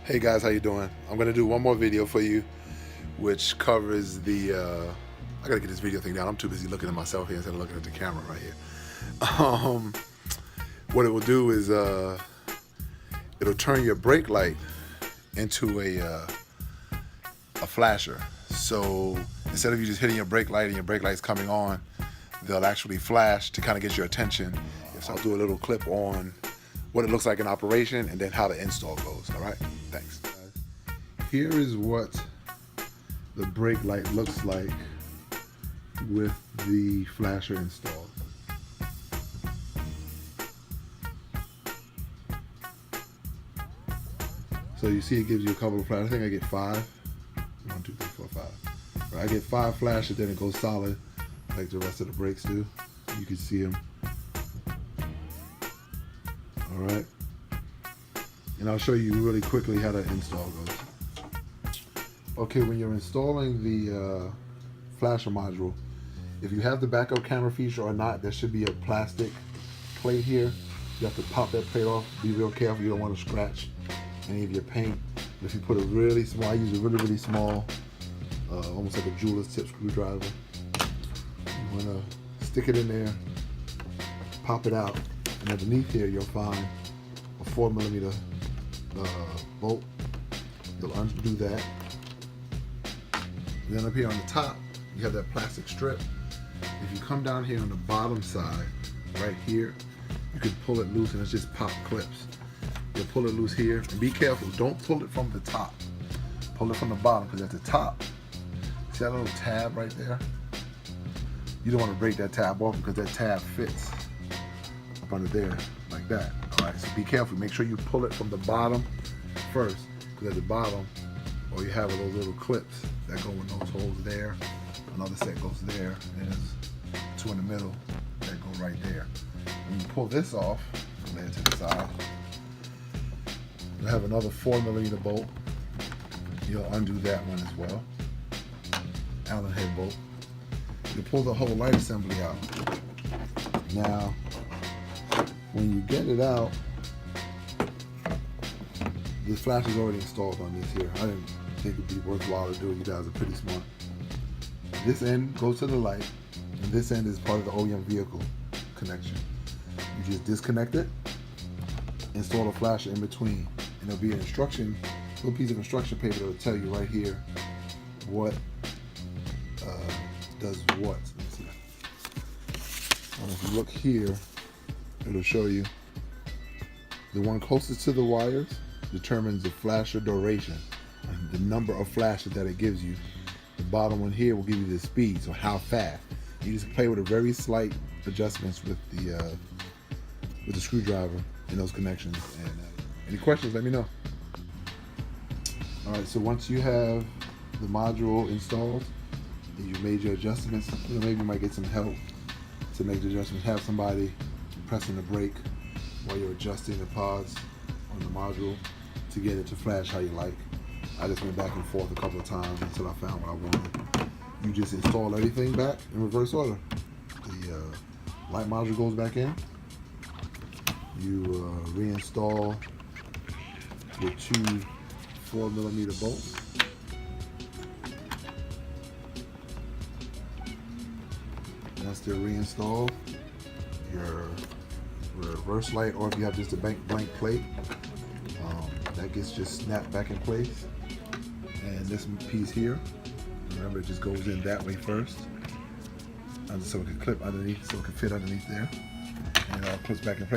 Hey guys, how you doing? I'm gonna do one more video for you, which covers the. I gotta get this video thing down. I'm too busy looking at myself here instead of looking at the camera right here. What it will do is it'll turn your brake light into a flasher. So instead of you just hitting your brake light and your brake light's coming on, they'll actually flash to kind of get your attention. So I'll do a little clip on what it looks like in operation and then how the install goes. All right, thanks. Here is what the brake light looks like with the flasher installed. So you see it gives you a couple of flashes. I think I get 5. 1, 2, 3, 4, 5. Right, I get 5 flashes, then it goes solid like the rest of the brakes do. You can see them. All right, and I'll show you really quickly how the install goes. Okay, when you're installing the flasher module, if you have the backup camera feature or not, there should be a plastic plate here. You have to pop that plate off. Be real careful, you don't want to scratch any of your paint. If you put a really small, I use a really small, almost like a jeweler's tip screwdriver. You want to stick it in there, pop it out, and underneath here you'll find a 4mm bolt. You'll undo that. And then up here on the top, you have that plastic strip. If you come down here on the bottom side, right here, you can pull it loose and it's just pop clips. You'll pull it loose here, and be careful, don't pull it from the top. Pull it from the bottom, because at the top, see that little tab right there? You don't want to break that tab off because that tab fits up under there like that. All right, so be careful. Make sure you pull it from the bottom first, because at the bottom, all you have are those little clips that go in those holes there. Another set goes there, and there's 2 in the middle that go right there. When you pull this off, lay it to the side, you'll have another 4mm bolt. You'll undo that one as well. Allen head bolt. You pull the whole light assembly out. Now, when you get it out, the flash is already installed on this here. I didn't think it'd be worthwhile to do it. You guys are pretty smart. This end goes to the light, and this end is part of the OEM vehicle connection. You just disconnect it, install a flasher in between, and there'll be an instruction, little piece of instruction paper that will tell you right here what does what. Let's see. And if you look here, it'll show you the one closest to the wires determines the flasher duration and the number of flashes that it gives you. The bottom one here will give you the speed, so how fast. You just play with a very slight adjustments with the screwdriver in those connections. And any questions, let me know. All right, so once you have the module installed and you made your adjustments, maybe you might get some help to make the adjustments. Have somebody pressing the brake while you're adjusting the pods on the module to get it to flash how you like. I just went back and forth a couple of times until I found what I wanted. You just install everything back in reverse order. The light module goes back in. You reinstall the 2 4mm bolts. Once they're reinstalled, your reverse light, or if you have just a blank plate, that gets just snapped back in place. And this piece here, remember, it just goes in that way first, and so it can clip underneath, so it can fit underneath there, and it all clips back in place.